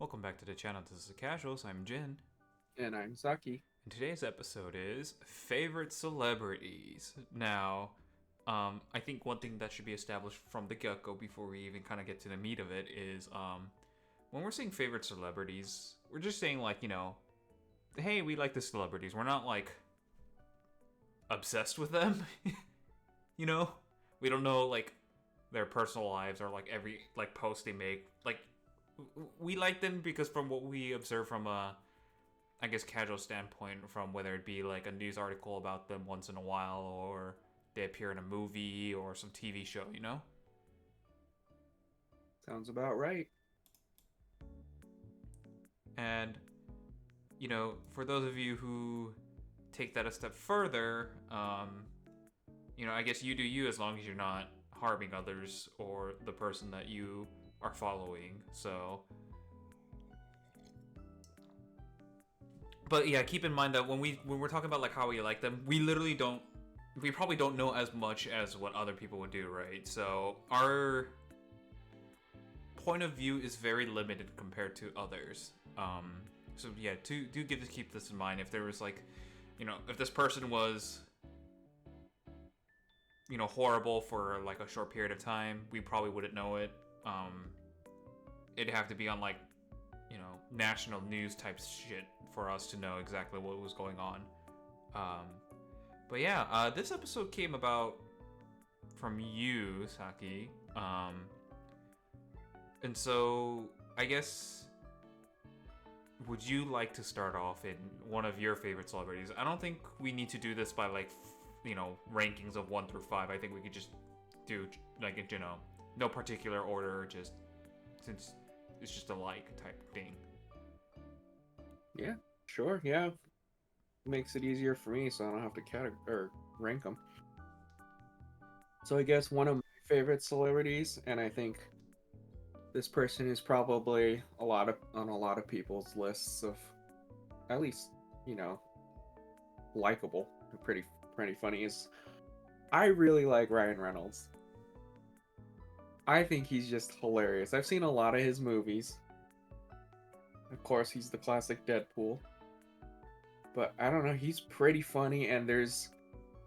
Welcome back to the channel. This is the Casuals. I'm Jin. And I'm Saki. And today's episode is favorite celebrities. Now, I think one thing that should be established from the get-go before we even kind of get to the meat of it is, when we're saying favorite celebrities, we're just saying like, hey, we like the celebrities. We're not like obsessed with them. you know, we don't know like their personal lives or like every like post they make. Like, we like them because from what we observe from a, I guess, casual standpoint, from whether it be like a news article about them once in a while or they appear in a movie or some TV show, Sounds about right. And, for those of you who take that a step further, I guess you do you as long as you're not harming others or the person that you are following. So, but yeah, keep in mind that when we're talking about like how we like them, we probably don't know as much as what other people would do, right? So our point of view is very limited compared to others. So yeah, do keep this in mind. If there was like, if this person was, horrible for like a short period of time, we probably wouldn't know it. It'd have to be on like, national news type shit for us to know exactly what was going on. But yeah, this episode came about from you, Saki. And so I guess, would you like to start off in one of your favorite celebrities? I don't think we need to do this by like, rankings of 1 through 5. I think we could just do like, no particular order, just since it's just a like type thing. Yeah, sure. Yeah, makes it easier for me, so I don't have to rank them. So I guess one of my favorite celebrities, and I think this person is probably on a lot of people's lists of at least likable, pretty funny. Is I really like Ryan Reynolds. I think he's just hilarious. I've seen a lot of his movies. Of course, he's the classic Deadpool. But I don't know, he's pretty funny, and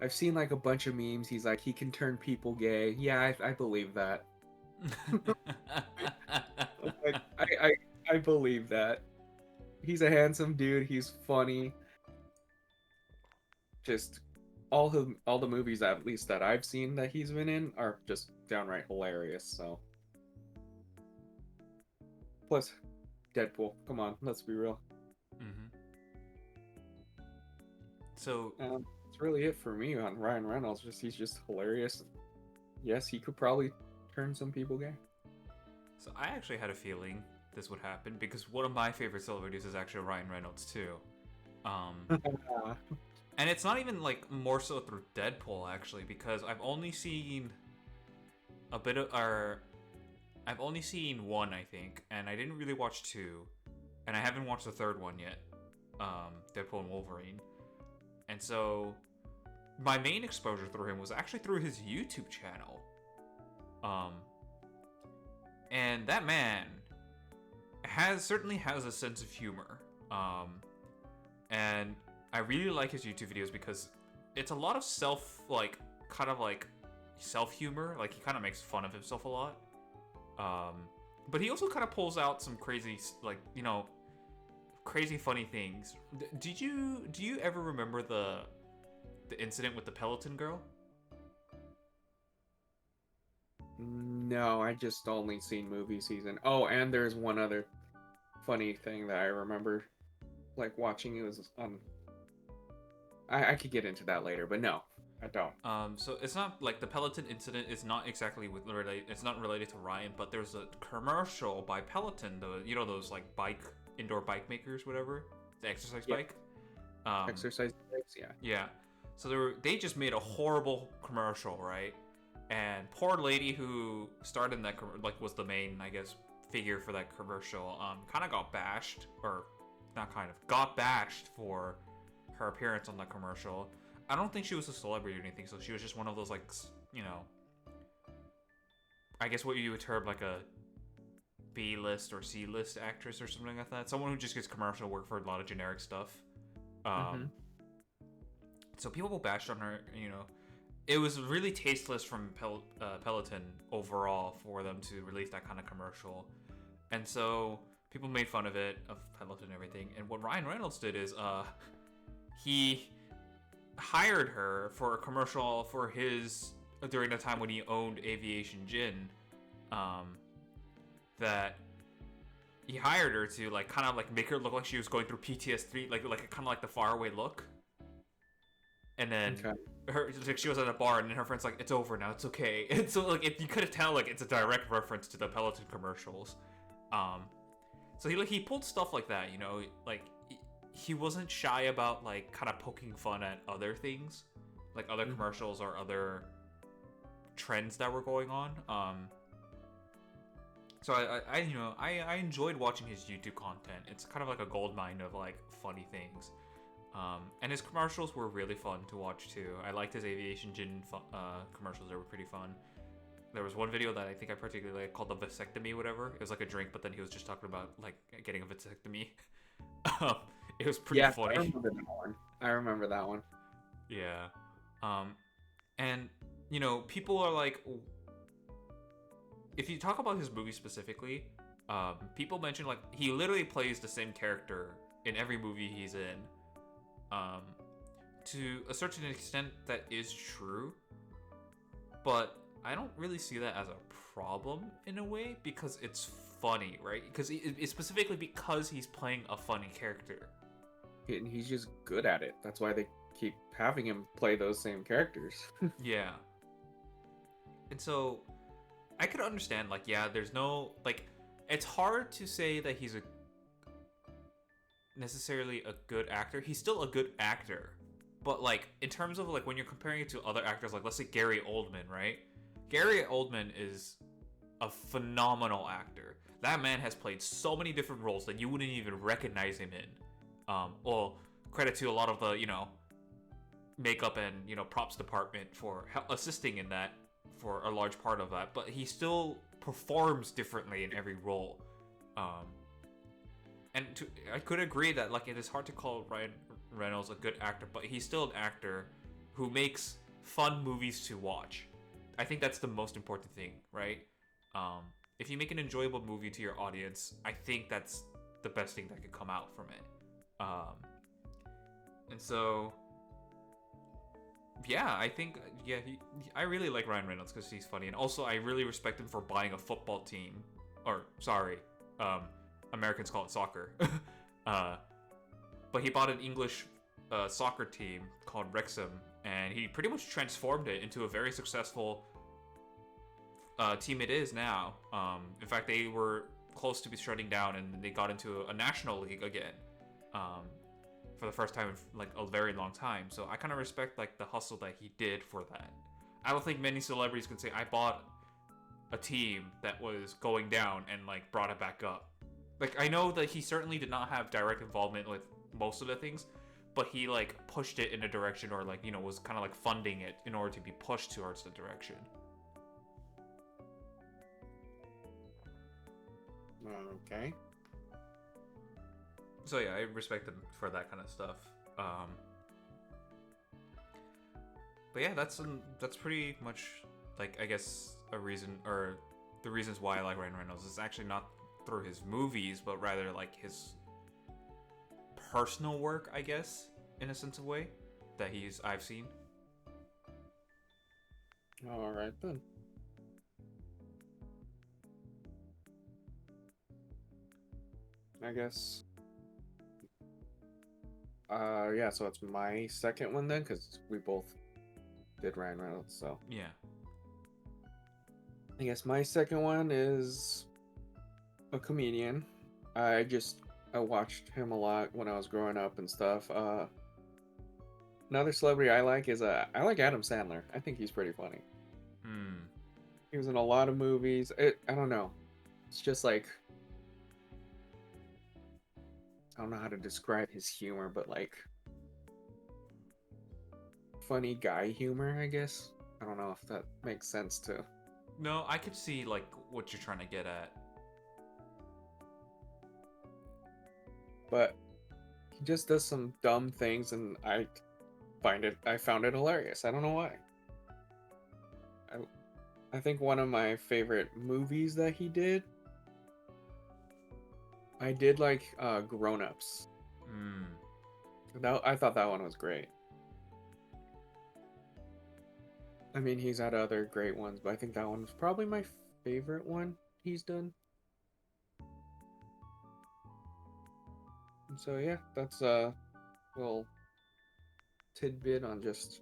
I've seen like a bunch of memes. He's like, he can turn people gay. Yeah, I believe that. Like, I believe that. He's a handsome dude. He's funny. Just all the movies, at least that I've seen that he's been in, are just downright hilarious. So, plus Deadpool. Come on, let's be real. hmm So That's really it for me on Ryan Reynolds. He's just hilarious. Yes, he could probably turn some people gay. So I actually had a feeling this would happen because one of my favorite celebrities is actually Ryan Reynolds too. Um, and it's not even like more so through Deadpool actually, because I've only seen a bit of, or I've only seen one, I think, and I didn't really watch two, and I haven't watched the third one yet. Deadpool and Wolverine, and so my main exposure through him was actually through his YouTube channel. Um, and that man certainly has a sense of humor. And I really like his YouTube videos because it's a lot of kind of like self humor. Like he kind of makes fun of himself a lot. But he also kind of pulls out some crazy, like, crazy funny things. Do you ever remember the incident with the Peloton girl? No, I just only seen movie season. Oh, and there's one other funny thing that I remember, like watching. It was on. I could get into that later, but no, I don't. So it's not like the Peloton incident is not exactly it's not related to Ryan, but there's a commercial by Peloton, those like indoor bike makers, whatever, the exercise Yep. bike. Exercise breaks, yeah. Yeah. So they just made a horrible commercial, right? And poor lady who starred in that was the main, I guess, figure for that commercial. Kind of got bashed, or not kind of got bashed for her appearance on that commercial. I don't think she was a celebrity or anything, so she was just one of those like, I guess what you would term like a B-list or C-list actress or something like that. Someone who just gets commercial work for a lot of generic stuff. Mm-hmm. So people bashed on her, it was really tasteless from Peloton overall for them to release that kind of commercial. And so people made fun of it, of Peloton and everything. And what Ryan Reynolds did is he hired her for a commercial for his during the time when he owned Aviation Gin. That he hired her to like kind of like make her look like she was going through PTSD, like kind of like the faraway look. And then she was at a bar, and then her friend's like, "It's over now, it's okay." And so like you could tell like it's a direct reference to the Peloton commercials. So he pulled stuff like that, like he wasn't shy about like kind of poking fun at other things, like other commercials or other trends that were going on. So I enjoyed watching his YouTube content. It's kind of like a gold mine of like funny things. And his commercials were really fun to watch too. I liked his Aviation Gin commercials; they were pretty fun. There was one video that I think I particularly liked called the vasectomy, whatever. It was like a drink, but then he was just talking about like getting a vasectomy. It was pretty funny. I remember that one. Yeah. And people are like, if you talk about his movie specifically, people mention like he literally plays the same character in every movie he's in. To a certain extent, that is true, but I don't really see that as a problem in a way because it's funny, right? Because it's specifically because he's playing a funny character. And he's just good at it. That's why they keep having him play those same characters. Yeah. And so I could understand, like, yeah, there's no, like, it's hard to say that he's necessarily a good actor. He's still a good actor. But, like, in terms of, like, when you're comparing it to other actors, like, let's say Gary Oldman, right? Gary Oldman is a phenomenal actor. That man has played so many different roles that you wouldn't even recognize him in. Well, credit to a lot of the, makeup and, props department for assisting in that for a large part of that. But he still performs differently in every role. I could agree that, like, it is hard to call Ryan Reynolds a good actor, but he's still an actor who makes fun movies to watch. I think that's the most important thing, right? If you make an enjoyable movie to your audience, I think that's the best thing that could come out from it. And so, yeah, I think, I really like Ryan Reynolds because he's funny, and also I really respect him for buying a football team, or sorry, Americans call it soccer. But he bought an English soccer team called Wrexham, and he pretty much transformed it into a very successful team it is now. In fact, they were close to be shutting down, and they got into a national league again for the first time in like a very long time. So I kind of respect like the hustle that he did for that. I don't think many celebrities can say I bought a team that was going down and like brought it back up. Like, I know that he certainly did not have direct involvement with most of the things, but he like pushed it in a direction, or like, was kind of like funding it in order to be pushed towards the direction. Okay. So yeah, I respect him for that kind of stuff. But yeah, that's pretty much like, I guess, a reason, or the reasons why I like Ryan Reynolds is actually not through his movies, but rather like his personal work, I guess, in a sense of way that I've seen. All right then. I guess. Yeah. So it's my second one then, because we both did Ryan Reynolds. So yeah. I guess my second one is a comedian. I watched him a lot when I was growing up and stuff. Another celebrity I like is I like Adam Sandler. I think he's pretty funny. He was in a lot of movies. I don't know. It's just like, I don't know how to describe his humor, but like funny guy humor, I guess. I don't know if that makes sense too. No, I could see like what you're trying to get at. but he just does some dumb things, and I found it hilarious. I don't know why. I think one of my favorite movies that he did, I did like Grown Ups. Mm. That I thought that one was great. I mean, he's had other great ones, but I think that one's probably my favorite one he's done. And so yeah, that's a little tidbit on just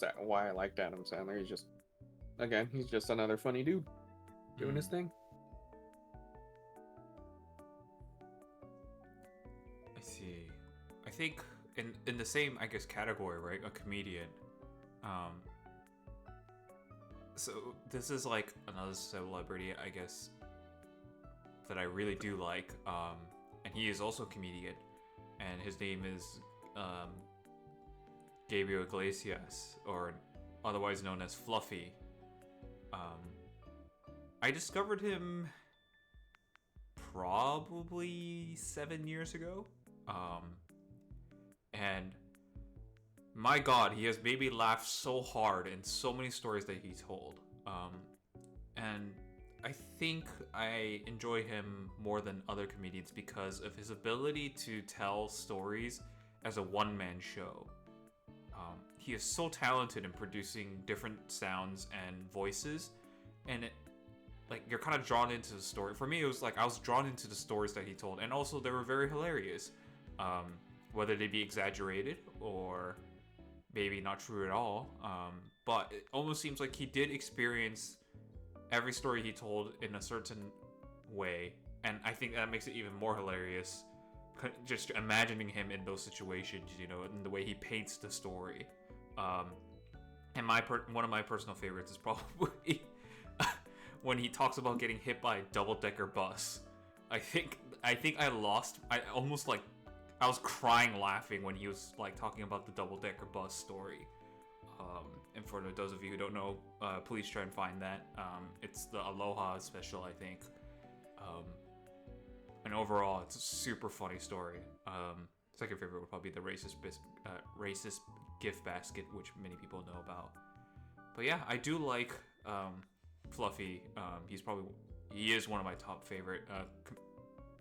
that why I liked Adam Sandler. He's just again, he's just another funny dude doing his Mm. thing. I see. I think in the same, I guess, category, right? A comedian. Um, so this is like another celebrity, I guess, that I really do like. And he is also a comedian, and his name is um, Gabriel Iglesias, or otherwise known as Fluffy. Um, I discovered him probably 7 years ago. Um, and my god, he has made me laugh so hard in so many stories that he told. And I think I enjoy him more than other comedians because of his ability to tell stories as a one-man show. He is so talented in producing different sounds and voices, and like you're kind of drawn into the story. For me, it was like I was drawn into the stories that he told, and also they were very hilarious, um, whether they be exaggerated or maybe not true at all. But it almost seems like he did experience every story he told in a certain way, and I think that makes it even more hilarious. Just imagining him in those situations, and the way he paints the story. Um, and one of my personal favorites is probably when he talks about getting hit by a double-decker bus. I think I lost. I almost like I was crying laughing when he was like talking about the double-decker bus story. And for those of you who don't know, please try and find that. It's the Aloha special, I think. And overall, it's a super funny story. Second favorite would probably be the racist gift basket, which many people know about. But yeah, I do like Fluffy. He is one of my top favorite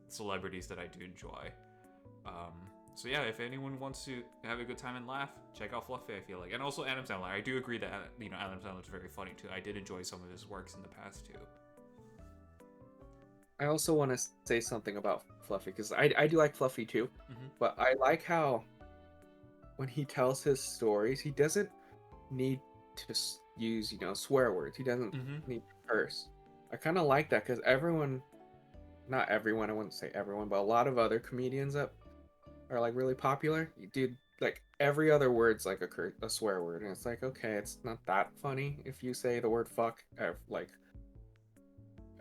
celebrities that I do enjoy. So yeah, if anyone wants to have a good time and laugh, check out Fluffy. I feel like, and also Adam Sandler. I do agree that Adam Sandler is very funny too. I did enjoy some of his works in the past too. I also want to say something about Fluffy because I do like Fluffy too, Mm-hmm. but I like how when he tells his stories, he doesn't need to use swear words. He doesn't Mm-hmm. need to curse. I kind of like that because not everyone, I wouldn't say everyone, but a lot of other comedians that are like really popular, you do like every other word's like a swear word, and it's like okay, it's not that funny if you say the word fuck like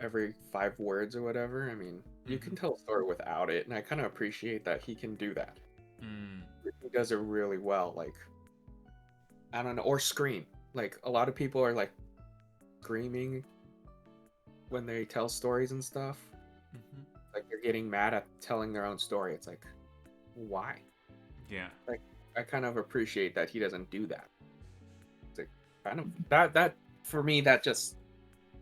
every 5 words or whatever. I mean, you Mm-hmm. can tell a story without it, and I kind of appreciate that he can do that. Mm. He does it really well. Like I don't know, or scream. Like a lot of people are like screaming when they tell stories and stuff. Mm-hmm. Like they're getting mad at telling their own story. It's like, why? Yeah. Like I kind of appreciate that he doesn't do that. It's like kind of that for me that just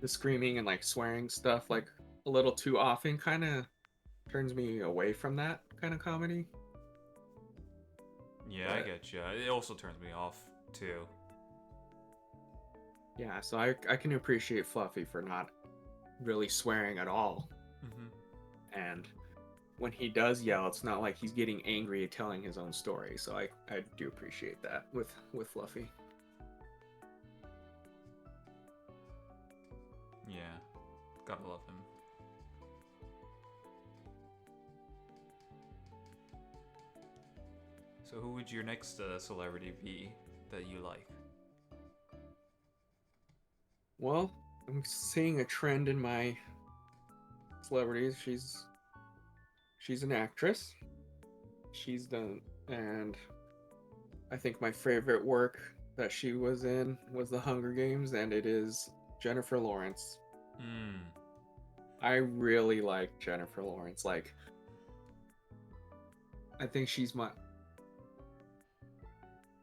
the screaming and like swearing stuff like a little too often kind of turns me away from that kind of comedy. Yeah, I But get you. It also turns me off too. yeah, so I can appreciate Fluffy for not really swearing at all. Mm-hmm. And when he does yell, it's not like he's getting angry at telling his own story. So I do appreciate that with Fluffy. Yeah, gotta love him. So who would your next celebrity be that you like? Well, I'm seeing a trend in my celebrities. She's an actress. She's done, and I think my favorite work that she was in was The Hunger Games, and it is Jennifer Lawrence. Hmm. I really like Jennifer Lawrence. Like I think she's my,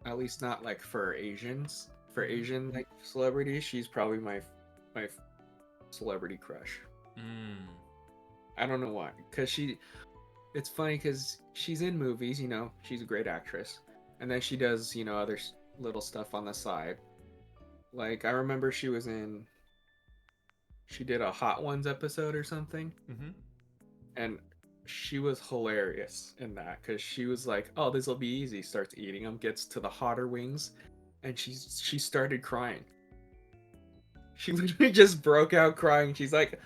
at least not like for Asians. For Asian like celebrities, she's probably my celebrity crush. Mm. I don't know why, cause it's funny because she's in movies, you know, she's a great actress, and then she does, you know, other little stuff on the side. Like I remember she did a Hot Ones episode or something, Mm-hmm. and she was hilarious in that because she was like, "Oh, this will be easy." Starts eating them, gets to the hotter wings, and she started crying. She literally just broke out crying. She's like,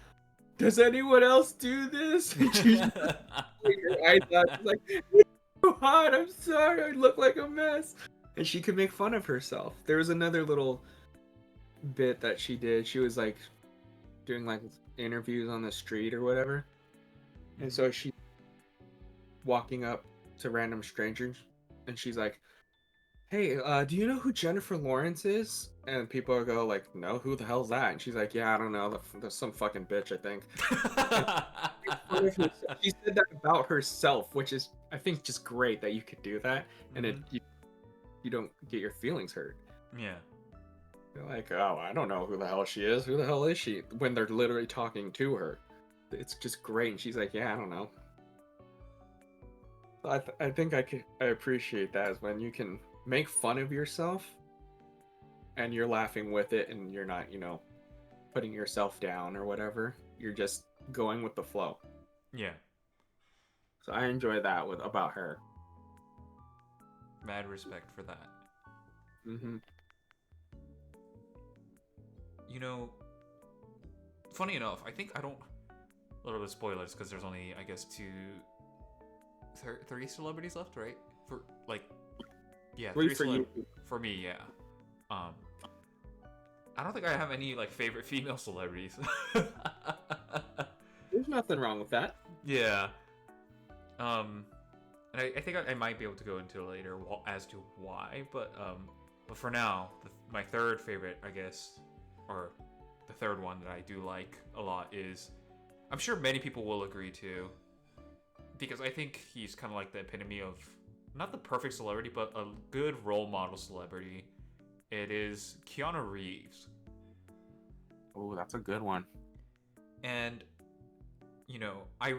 "Does anyone else do this?" And she's just her eyes out. She's like, "It's so hot. I'm sorry. I look like a mess." And she could make fun of herself. There was another little bit that she did. She was like doing like interviews on the street or whatever, and so she walking up to random strangers, and she's like, "Hey, do you know who Jennifer Lawrence is?" And people go like, "No, who the hell's that?" And she's like, "Yeah, I don't know. There's some fucking bitch, I think." She said that about herself, which is, I think, just great that you could do that, and you don't get your feelings hurt. Yeah. You're like, "Oh, I don't know who the hell she is. Who the hell is she?" When they're literally talking to her, it's just great. And she's like, "Yeah, I don't know." So I think I appreciate that is when you can make fun of yourself and you're laughing with it and you're not, you know, putting yourself down or whatever. You're just going with the flow. Yeah. So I enjoy that with about her. Mad respect for that. Mm-hmm. You know, funny enough, I think I don't. A little bit of spoilers because there's only, I guess, three celebrities left, right? For like, yeah, Three for you. For me, yeah. I don't think I have any like favorite female celebrities. There's nothing wrong with that. Yeah. And I think I might be able to go into later as to why, but for now, my third favorite, I guess, or the third one that I do like a lot is, I'm sure many people will agree to, because I think he's kind of like the epitome of not the perfect celebrity, but a good role model celebrity. It is Keanu Reeves. Oh, that's a good one. And, you know, I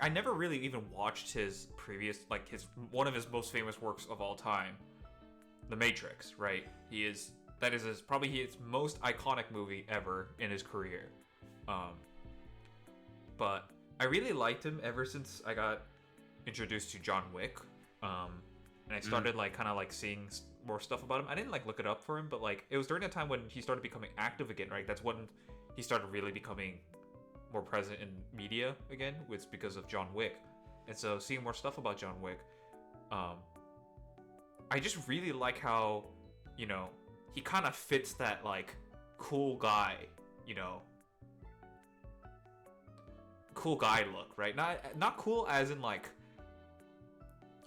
never really even watched his previous, like one of his most famous works of all time, The Matrix, right? That is probably his most iconic movie ever in his career. But I really liked him ever since I got introduced to John Wick. And I started like kind of like seeing more stuff about him. I didn't like look it up for him, but like it was during that time when he started becoming active again, right? That's when he started really becoming more present in media again, was because of John Wick. And so seeing more stuff about John Wick, I just really like how, you know, he kind of fits that like cool guy, you know, cool guy look, right? Not cool as in like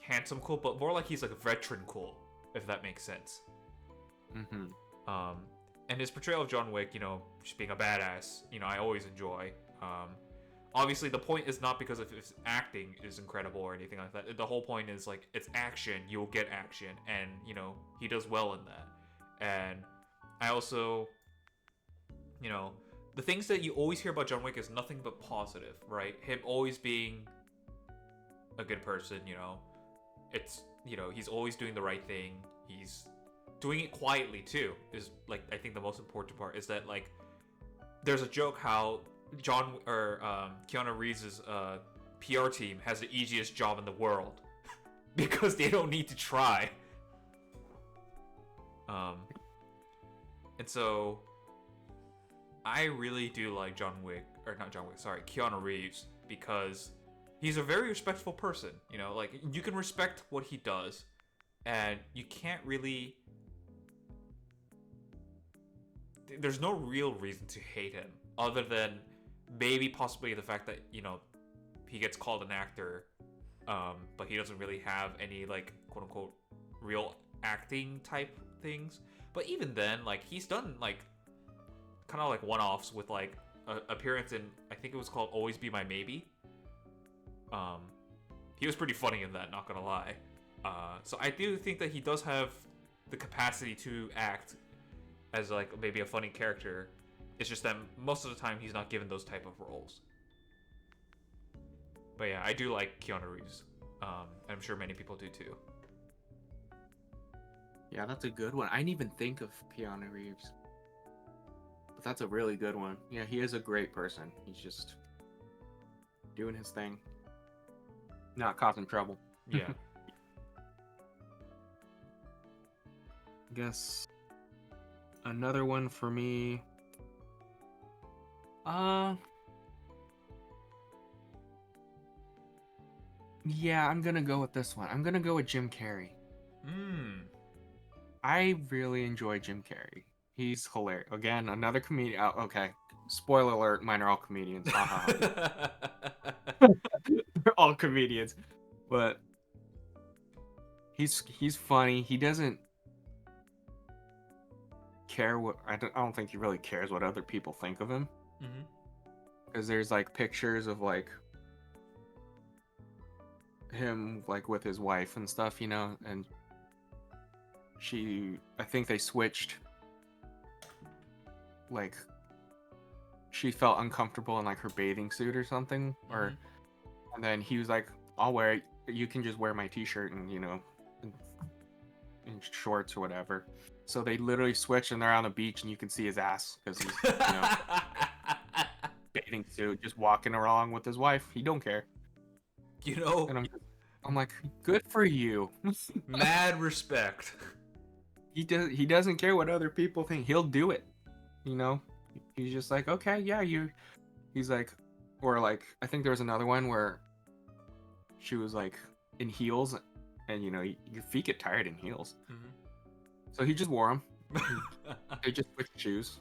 handsome cool, but more like he's like a veteran cool, if that makes sense. Mm-hmm. And his portrayal of John Wick, you know, just being a badass, you know, I always enjoy. Obviously, the point is not because of his acting is incredible or anything like that. The whole point is like it's action, you'll get action, and you know he does well in that. And I also, you know, the things that you always hear about John Wick is nothing but positive, right? Him always being a good person, you know. It's, you know, he's always doing the right thing. He's doing it quietly too. Is like I think the most important part is that like there's a joke how Keanu Reeves' PR team has the easiest job in the world because they don't need to try. And so I really do like Keanu Reeves, because he's a very respectful person. You know, like you can respect what he does, and you can't really. There's no real reason to hate him other than maybe possibly the fact that, you know, he gets called an actor, but he doesn't really have any like quote unquote real acting type things. But even then, like he's done like kind of like one-offs with like appearance in, I think it was called Always Be My Maybe. He was pretty funny in that, not gonna lie. So I do think that he does have the capacity to act as like maybe a funny character. It's just that most of the time he's not given those type of roles. But yeah, I do like Keanu Reeves. I'm sure many people do too. Yeah, that's a good one. I didn't even think of Keanu Reeves. But that's a really good one. Yeah, he is a great person. He's just doing his thing. Not causing trouble. Yeah. I guess another one for me. Yeah, I'm gonna go with this one. I'm gonna go with Jim Carrey. I really enjoy Jim Carrey. He's hilarious. Again, another comedian. Oh, okay. Spoiler alert, mine are all comedians. They're all comedians. But he's funny. He doesn't care what I don't think he really cares what other people think of him. Because there's like pictures of like him like with his wife and stuff, you know, and I think they switched, like she felt uncomfortable in like her bathing suit or something, or and then he was like, I'll wear it, you can just wear my t-shirt and, you know, in shorts or whatever. So they literally switch and they're on the beach and you can see his ass because he's, you know, bathing suit, just walking around with his wife. He don't care. You know, and I'm like, good for you. Mad respect. He doesn't care what other people think. He'll do it. You know, he's just like, okay, yeah, he's like, or like, I think there was another one where she was like in heels, and you know, your feet get tired in heels. So he just wore them. They just switched shoes.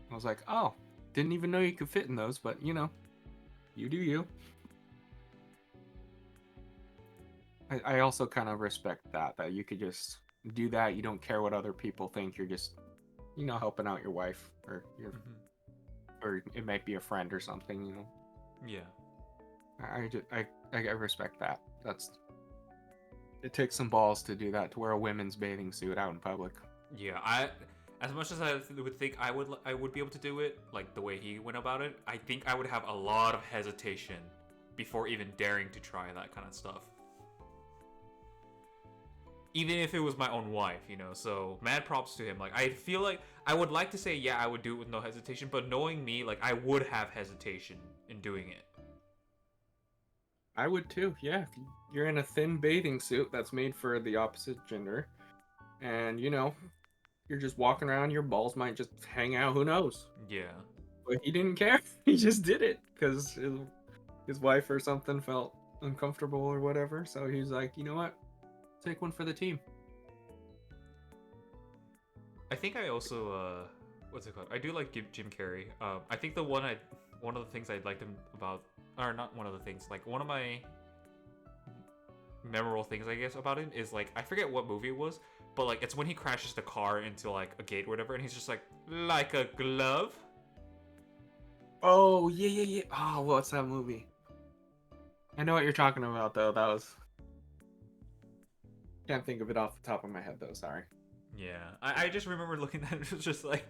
I was like, oh, didn't even know you could fit in those, but you know, you do you. I also kind of respect that you could just do that. You don't care what other people think. You're just, you know, helping out your wife or your, or it might be a friend or something, you know. Yeah. I respect that. It takes some balls to do that, to wear a women's bathing suit out in public. Yeah, as much as I would think I would be able to do it, like the way he went about it, I think I would have a lot of hesitation before even daring to try that kind of stuff. Even if it was my own wife, you know, so mad props to him. Like, I feel like I would like to say, yeah, I would do it with no hesitation, but knowing me, like, I would have hesitation in doing it. I would too, yeah. You're in a thin bathing suit that's made for the opposite gender, and, you know, you're just walking around, your balls might just hang out, who knows? Yeah. But he didn't care. He just did it because his wife or something felt uncomfortable or whatever, so he's like, you know what? Take one for the team. I think I also what's it called? I do like Jim Carrey. I think one of the things I liked him about, or not one of the things, like one of my memorable things I guess about him is like, I forget what movie it was, but like it's when he crashes the car into like a gate or whatever, and he's just like a glove. Oh yeah. Oh, what's that movie? I know what you're talking about though. That was. Can't think of it off the top of my head though, sorry. Yeah, I just remember looking at it, it was just like,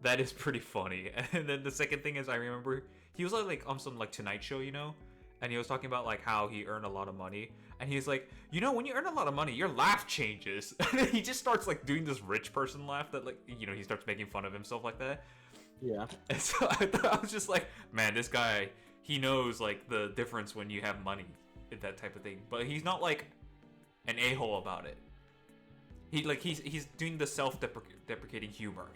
that is pretty funny. And then the second thing is, I remember he was like on some like Tonight Show, you know, and he was talking about like how he earned a lot of money, and he's like, you know, when you earn a lot of money, your laugh changes. And then he just starts like doing this rich person laugh that, like, you know, he starts making fun of himself like that. Yeah. And so I was just like, man, this guy, he knows like the difference when you have money, that type of thing. But he's not like an a-hole about it. He's doing the self-deprecating humor.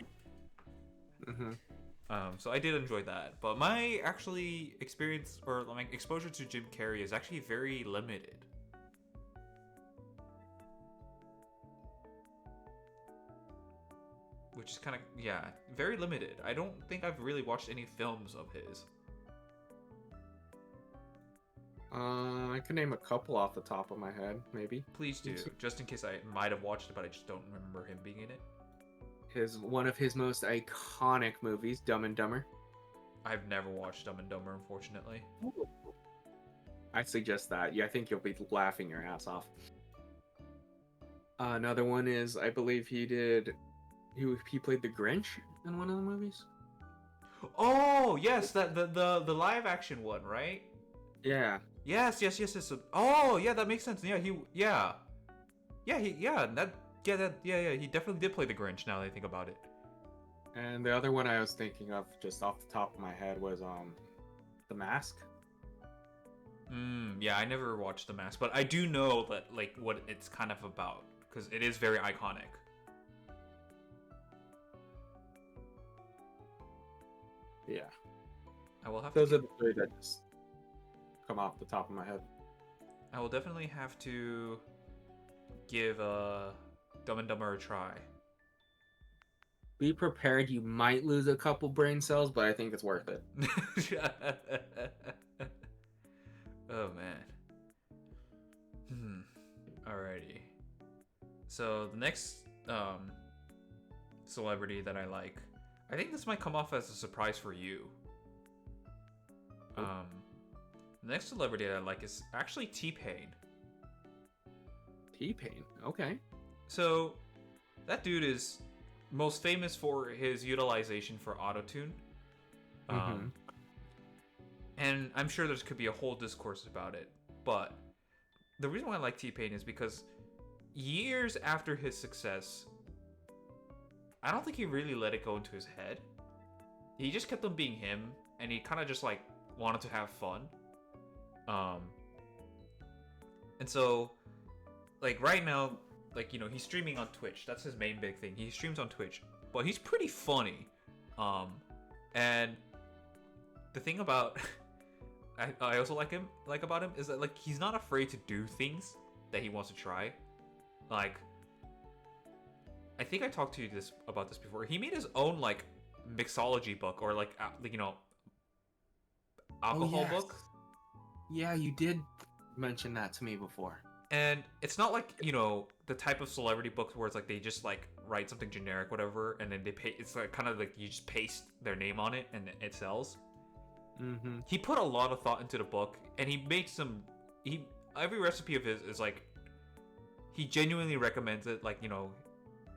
So I did enjoy that, but my actually experience or my exposure to Jim Carrey is actually very limited. Which is kind of, yeah, very limited. I don't think I've really watched any films of his. I can name a couple off the top of my head, maybe. Please do, just in case I might have watched it, but I just don't remember him being in it. One of his most iconic movies, Dumb and Dumber. I've never watched Dumb and Dumber, unfortunately. I suggest that. Yeah, I think you'll be laughing your ass off. Another one is, I believe he played the Grinch in one of the movies. Oh yes, that the live action one, right? Yeah, Yes. Oh yeah, that makes sense. Yeah, he definitely did play the Grinch. Now that I think about it. and the other one I was thinking of just off the top of my head was The Mask. Yeah, I never watched The Mask, but I do know that like what it's kind of about because it is very iconic. Yeah, I will have those to. are the three that just come off the top of my head. I will definitely have to give Dumb and Dumber a try. Be prepared, you might lose a couple brain cells, but I think it's worth it. Oh man. Alrighty. So the next celebrity that I like, I think this might come off as a surprise for you. The next celebrity that I like is actually T-Pain. T-Pain, okay. So that dude is most famous for his utilization for autotune. And I'm sure there could be a whole discourse about it, but the reason why I like T-Pain is because years after his success, I don't think he really let it go into his head. He just kept on being him, and he kind of just like wanted to have fun. And so, like right now, like he's streaming on Twitch. That's his main big thing. He streams on Twitch, but he's pretty funny. And the thing about I also like about him is that like he's not afraid to do things that he wants to try. Like I think I talked to you about this before. He made his own like mixology book or like alcohol book. Yeah, you did mention that to me before. And it's not like, the type of celebrity books where it's like they just like write something generic, whatever, and then they pay. It's like kind of like you just paste their name on it and it sells. He put a lot of thought into the book, and he made every recipe of his is like he genuinely recommends it. Like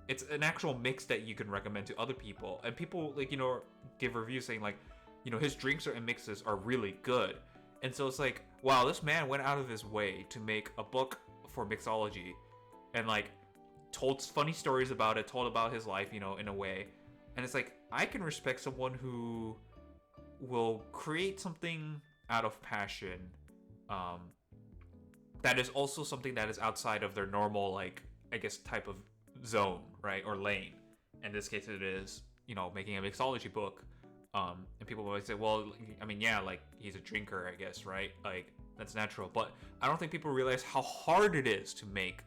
it's an actual mix that you can recommend to other people, and people like give reviews saying like his drinks and mixes are really good. And so it's like, wow, this man went out of his way to make a book for mixology and like told funny stories about it, told about his life, in a way. And it's like, I can respect someone who will create something out of passion that is also something that is outside of their normal, like, I guess, type of zone, right? Or lane. In this case, it is, making a mixology book. And people might say, well, I mean, yeah, like, he's a drinker, I guess, right? Like, that's natural. But I don't think people realize how hard it is to make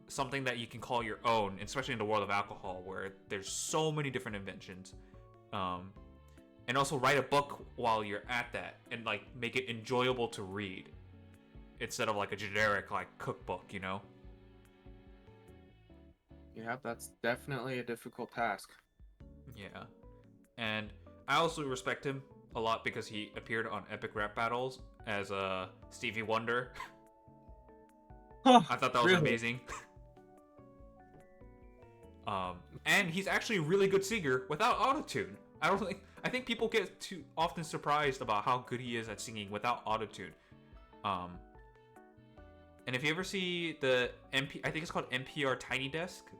something that you can call your own, especially in the world of alcohol, where there's so many different inventions. And also write a book while you're at that, and, like, make it enjoyable to read. Instead of, like, a generic, like, cookbook, Yeah, that's definitely a difficult task. Yeah. And I also respect him a lot because he appeared on Epic Rap Battles as Stevie Wonder. I thought that was Really? amazing. And he's actually a really good singer without autotune. I think people get too often surprised about how good he is at singing without autotune. And if you ever see the I think it's called NPR Tiny Desk,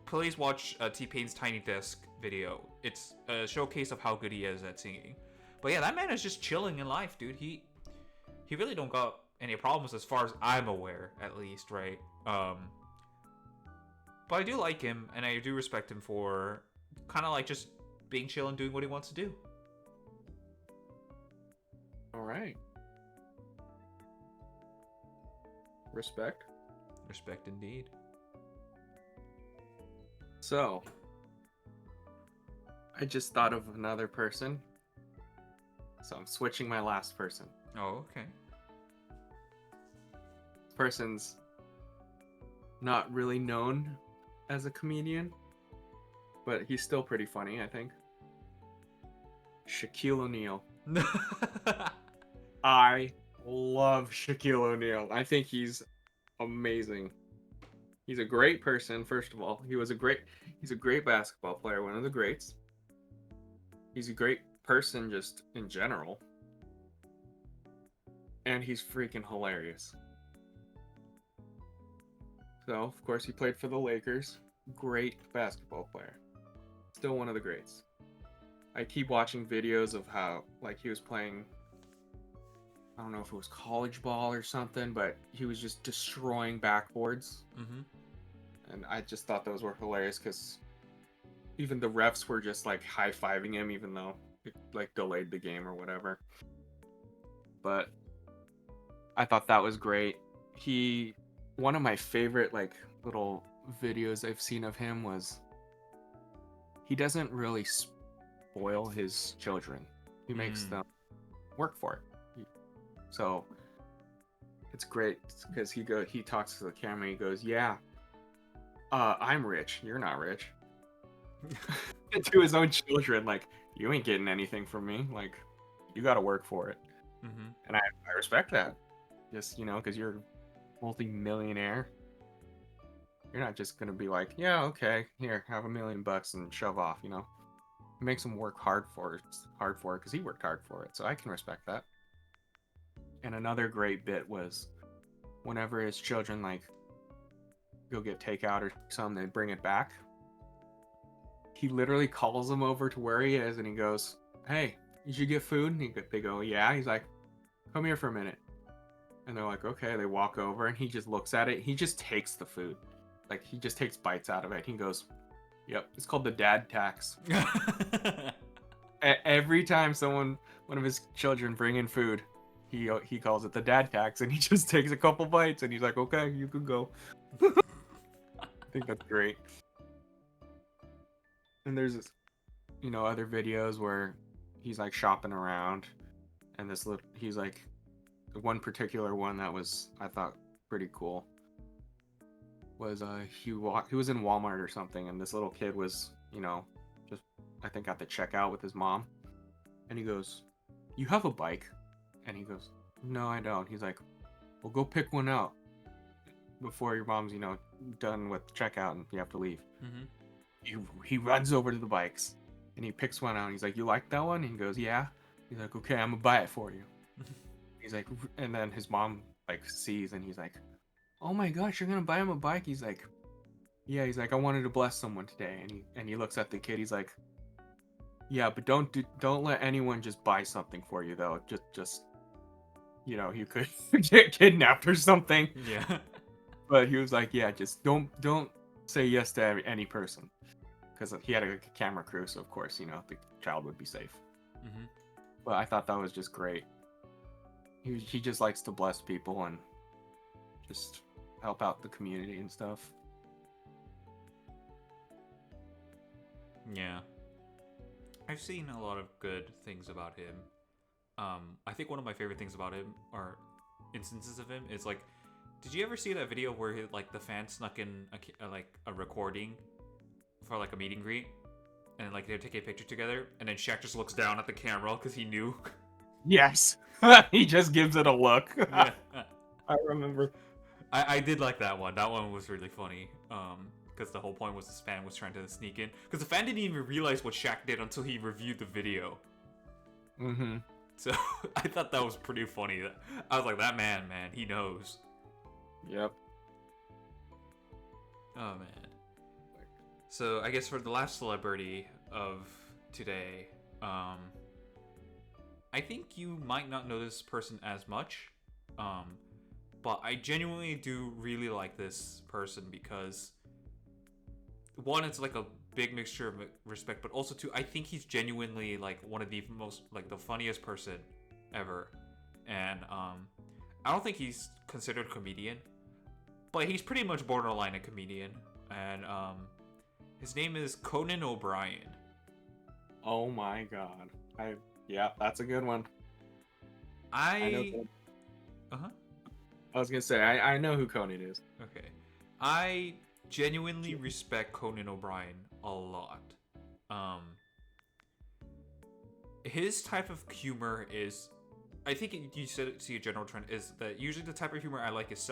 please watch T-Pain's Tiny Desk video. It's a showcase of how good he is at singing. But yeah, that man is just chilling in life, dude. He really don't got any problems as far as I'm aware, at least, right? But I do like him, and I do respect him for kind of like just being chill and doing what he wants to do. All right. Respect. Respect indeed. So, I just thought of another person. So I'm switching my last person. Oh, okay. This person's not really known as a comedian, but he's still pretty funny, I think. Shaquille O'Neal. I love Shaquille O'Neal. I think he's amazing. He's a great person, first of all. He's a great basketball player, one of the greats. He's a great person just in general. And he's freaking hilarious. So, of course, he played for the Lakers. Great basketball player. Still one of the greats. I keep watching videos of how, like, he was playing, I don't know if it was college ball or something, but he was just destroying backboards. Mm-hmm. And I just thought those were hilarious because even the refs were just, like, high-fiving him, even though it, like, delayed the game or whatever. But I thought that was great. One of my favorite, like, little videos I've seen of him was he doesn't really spoil his children. He makes them work for it. So it's great because he talks to the camera. He goes, "Yeah, I'm rich. You're not rich." To his own children, like, you ain't getting anything from me. Like, you got to work for it. Mm-hmm. And I respect that. Just, because you're a multi-millionaire. You're not just gonna be like, yeah, okay, here, have $1 million and shove off. It makes him work hard for it because he worked hard for it. So I can respect that. And another great bit was whenever his children like go get takeout or something, they bring it back. He literally calls them over to where he is and he goes, "Hey, did you get food?" And they go, "Yeah." He's like, "Come here for a minute." And they're like, "Okay." They walk over and he just looks at it. He just takes the food. Like, he just takes bites out of it. He goes, "Yep, it's called the dad tax." Every time one of his children bring in food, he calls it the dad tax, and he just takes a couple bites, and he's like, "Okay, you can go." I think that's great. And there's other videos where he's like shopping around, and he's like, one particular one that was, I thought, pretty cool was he was in Walmart or something, and this little kid was just, I think, at the checkout with his mom, and he goes, "You have a bike?" And he goes, "No, I don't." He's like, "Well, go pick one out before your mom's done with checkout and you have to leave." Mm-hmm. He runs over to the bikes and he picks one out and he's like, "You like that one?" And he goes, "Yeah." He's like, "Okay, I'm gonna buy it for you." He's like, and then his mom like sees and he's like, "Oh my gosh, you're gonna buy him a bike?" He's like, "Yeah." He's like, "I wanted to bless someone today." And he looks at the kid. He's like, "Yeah, but don't let anyone just buy something for you though. Just you could get kidnapped or something." Yeah. But he was like, "Yeah, just don't say yes to any person," because he had a camera crew, so of course the child would be safe. Mm-hmm. But I thought that was just great. He just likes to bless people and just help out the community and stuff. Yeah. I've seen a lot of good things about him. I think one of my favorite things about him, or instances of him, is like, did you ever see that video where the fan snuck in a recording for like a meet and greet, and like they're taking a picture together, and then Shaq just looks down at the camera because he knew. Yes, he just gives it a look. Yeah. I remember. I did like that one. That one was really funny. Because the whole point was this fan was trying to sneak in. Because the fan didn't even realize what Shaq did until he reviewed the video. Mm-hmm. So I thought that was pretty funny. I was like, that man, he knows. Yep. Oh, man. So I guess for the last celebrity of today, I think you might not know this person as much. But I genuinely do really like this person because, one, it's like a big mixture of respect, but also two, I think he's genuinely like one of the most, like, the funniest person ever. And I don't think he's considered a comedian, but he's pretty much borderline a comedian. And his name is Conan O'Brien. Oh my god. Yeah, that's a good one. I know. I was gonna say I know who Conan is. Okay. I genuinely respect Conan O'Brien a lot. Um, his type of humor is, I think you said see a general trend is that usually the type of humor I like is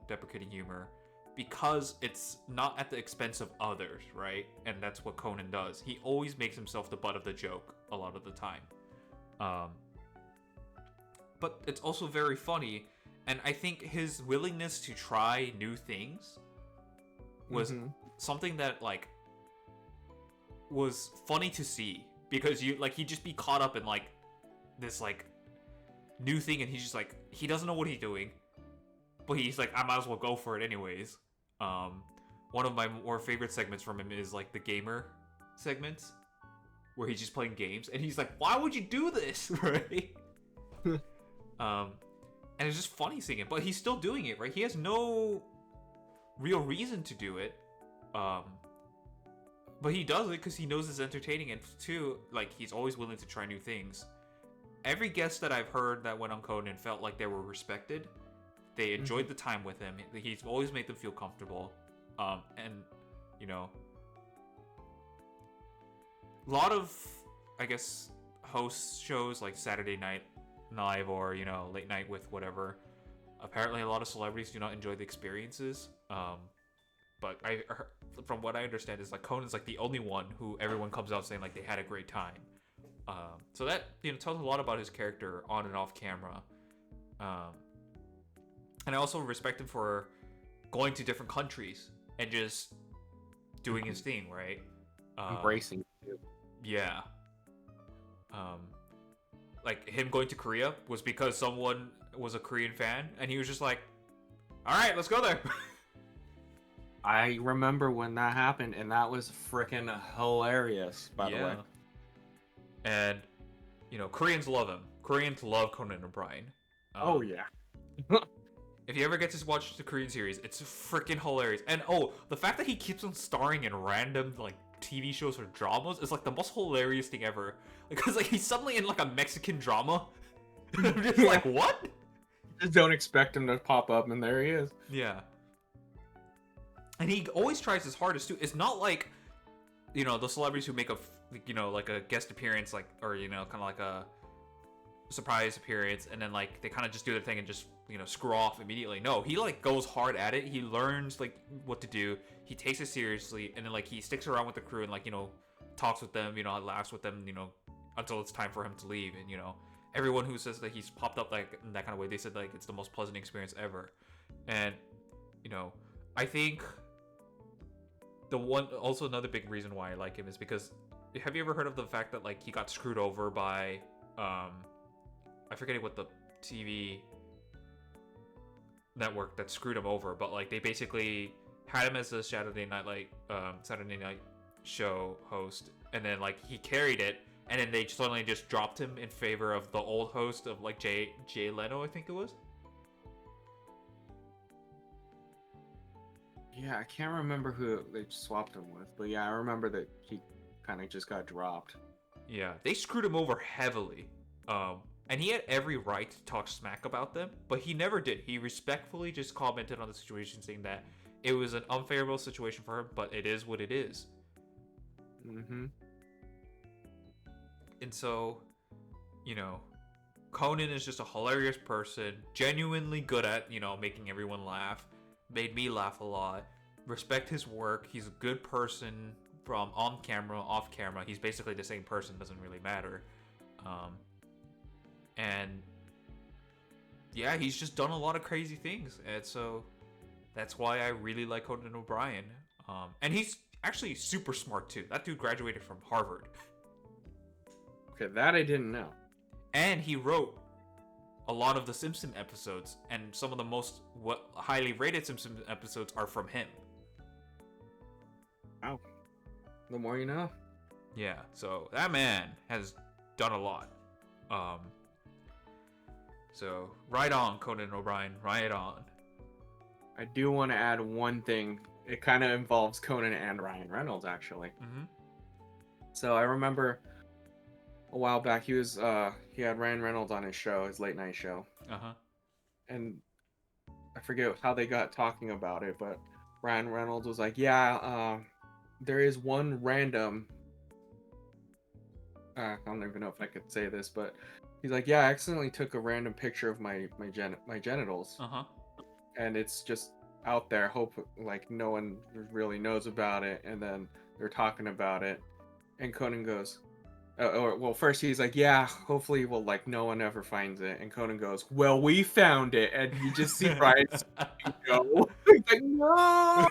deprecating humor, because it's not at the expense of others, right? And that's what Conan does. He always makes himself the butt of the joke a lot of the time. But it's also very funny, and I think his willingness to try new things was something that like was funny to see, because he'd just be caught up in like this like new thing, and he's just like, he doesn't know what he's doing, but he's like, I might as well go for it anyways. One of my more favorite segments from him is like the gamer segments, where he's just playing games, and he's like, why would you do this? Right? And it's just funny seeing it, but he's still doing it, right? He has no real reason to do it. But he does it because he knows it's entertaining, and two, like, he's always willing to try new things. Every guest that I've heard that went on Conan felt like they were respected. They enjoyed the time with him. He's always made them feel comfortable. And, you know, a lot of, I guess, host shows like Saturday Night Live or, you know, Late Night with whatever, apparently a lot of celebrities do not enjoy the experiences. But from what I understand is like Conan's like the only one who everyone comes out saying like they had a great time. So that, you know, tells a lot about his character on and off camera. And I also respect him for going to different countries and just doing his thing, right? Embracing it. Yeah. Like him going to Korea was because someone was a Korean fan, and he was just like, all right, let's go there. I remember when that happened, and that was freaking hilarious, by the way. And, you know, Koreans love him. Koreans love Conan O'Brien. Oh, yeah. If you ever get to watch the Korean series, it's freaking hilarious. And, the fact that he keeps on starring in random, like, TV shows or dramas is, like, the most hilarious thing ever. Because, like, he's suddenly in, like, a Mexican drama. I'm just like, what? Just don't expect him to pop up, and there he is. Yeah. And he always tries his hardest, too. It's not like, you know, the celebrities who make you know, like a guest appearance, like, or, you know, kind of like a surprise appearance, and then, like, they kind of just do their thing and just, you know, screw off immediately. No, he, like, goes hard at it. He learns, like, what to do. He takes it seriously, and then, like, he sticks around with the crew and, like, you know, talks with them, you know, laughs with them, you know, until it's time for him to leave. And, you know, everyone who says that he's popped up, like, in that kind of way, they said, like, it's the most pleasant experience ever. And, you know, I think also another big reason why I like him is because, have you ever heard of the fact that, like, he got screwed over by, I forget what the TV network that screwed him over, but, like, they basically had him as a Saturday Night show host, and then, like, he carried it, and then they suddenly just dropped him in favor of the old host of, like, Jay Leno, I think it was. Yeah, I can't remember who they swapped him with, but yeah, I remember that he kind of just got dropped. Yeah, they screwed him over heavily. And he had every right to talk smack about them, but he never did. He respectfully just commented on the situation, saying that it was an unfavorable situation for him, but it is what it is. Mm-hmm. And so, you know, Conan is just a hilarious person, genuinely good at, you know, making everyone laugh. Made me laugh a lot. Respect his work. He's a good person from on camera, off camera. He's basically the same person. Doesn't really matter. And yeah, he's just done a lot of crazy things, and so that's why I really like Conan O'Brien. And he's actually super smart too. That dude graduated from Harvard. Okay, that I didn't know. And he wrote a lot of the Simpson episodes, and some of the most highly rated Simpson episodes are from him. Wow. The more you know. Yeah, so that man has done a lot. So right on, Conan O'Brien, right on. I do want to add one thing. It kind of involves Conan and Ryan Reynolds, actually. Mm-hmm. So I remember a while back he had Ryan Reynolds on his show, his late night show. Uh-huh. And I forget how they got talking about it, but Ryan Reynolds was like, yeah, there is one random. I don't even know if I could say this, but he's like, yeah, I accidentally took a random picture of my genitals, Uh-huh. and it's just out there. Hope like no one really knows about it, and then they're talking about it, and Conan goes, or well, first he's like, yeah, hopefully, well, like no one ever finds it, and Conan goes, well, we found it, and you just see Ryan's go, he's like, no.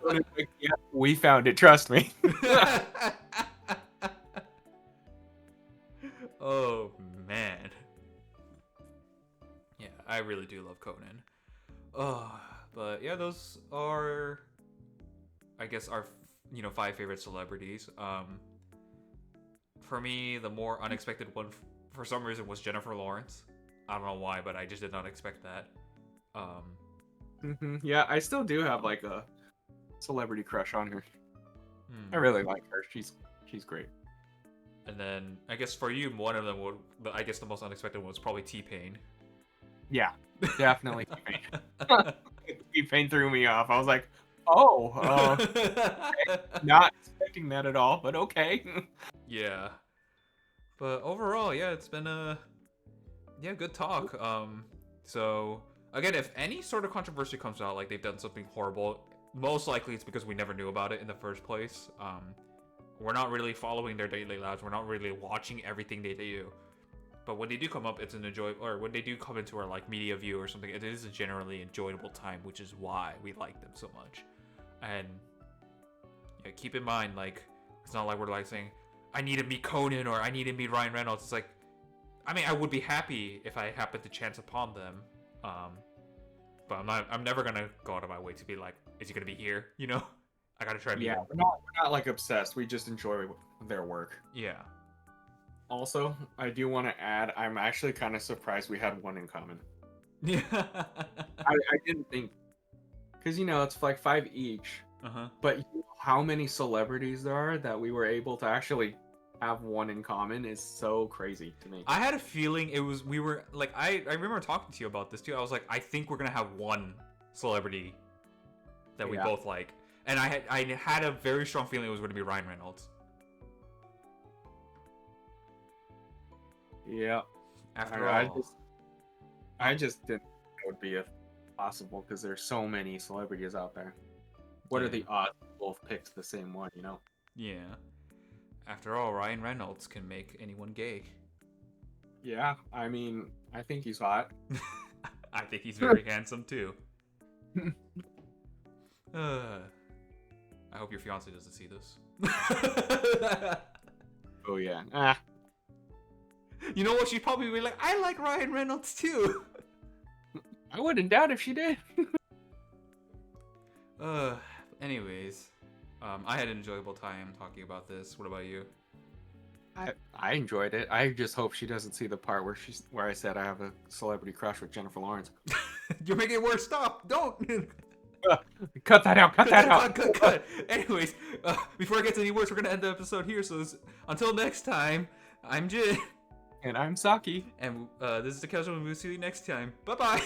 Conan's like, yeah, we found it. Trust me. Oh man. Yeah, I really do love Conan. Oh, but yeah, those are, I guess, our 5 favorite celebrities. For me, the more unexpected one, for some reason, was Jennifer Lawrence. I don't know why, but I just did not expect that. Yeah, I still do have like a celebrity crush on her. I really like her. She's great. And then I guess for you, one of them would, I guess the most unexpected one was probably T-Pain. Yeah, definitely T-Pain. T-Pain threw me off. I was like, oh, okay. Not expecting that at all, but okay. Yeah, but overall, yeah, it's been a good talk. So again, if any sort of controversy comes out, like they've done something horrible, most likely it's because we never knew about it in the first place. We're not really following their daily lives. We're not really watching everything they do. But when they do come up, it's an or when they do come into our like media view or something, it is a generally enjoyable time, which is why we like them so much. And yeah, keep in mind, like, it's not like we're like saying, I need to meet Conan or I need to meet Ryan Reynolds. It's like, I mean, I would be happy if I happened to chance upon them. But I'm never gonna go out of my way to be like, is he gonna be here? You know? I gotta try to meet him. We're not like obsessed. We just enjoy their work. Yeah. Also, I do want to add, I'm actually kind of surprised we had one in common. Yeah. I didn't think, because it's like 5 each. Uh-huh. But how many celebrities there are that we were able to actually have one in common is so crazy to me. I had a feeling we were like, I remember talking to you about this too. I was like, I think we're gonna have one celebrity that we both like. And I had a very strong feeling it was going to be Ryan Reynolds. Yeah. After all, I just didn't think it would be possible because there's so many celebrities out there. What are the odds both picked the same one? Yeah. After all, Ryan Reynolds can make anyone gay. Yeah, I mean, I think he's hot. I think he's very handsome too. I hope your fiance doesn't see this. Oh yeah. You know what? She'd probably be like, I like Ryan Reynolds too. I wouldn't doubt if she did. Anyways, I had an enjoyable time talking about this. What about you? I enjoyed it. I just hope she doesn't see the part where I said I have a celebrity crush with Jennifer Lawrence. You're making it worse. Stop! Don't. Cut that out. Cut that out. Cut. Anyways, before it gets any worse, we're gonna end the episode here. So until next time, I'm Jin. And I'm Saki. And this is the Casual Movie. We'll see you next time. Bye bye.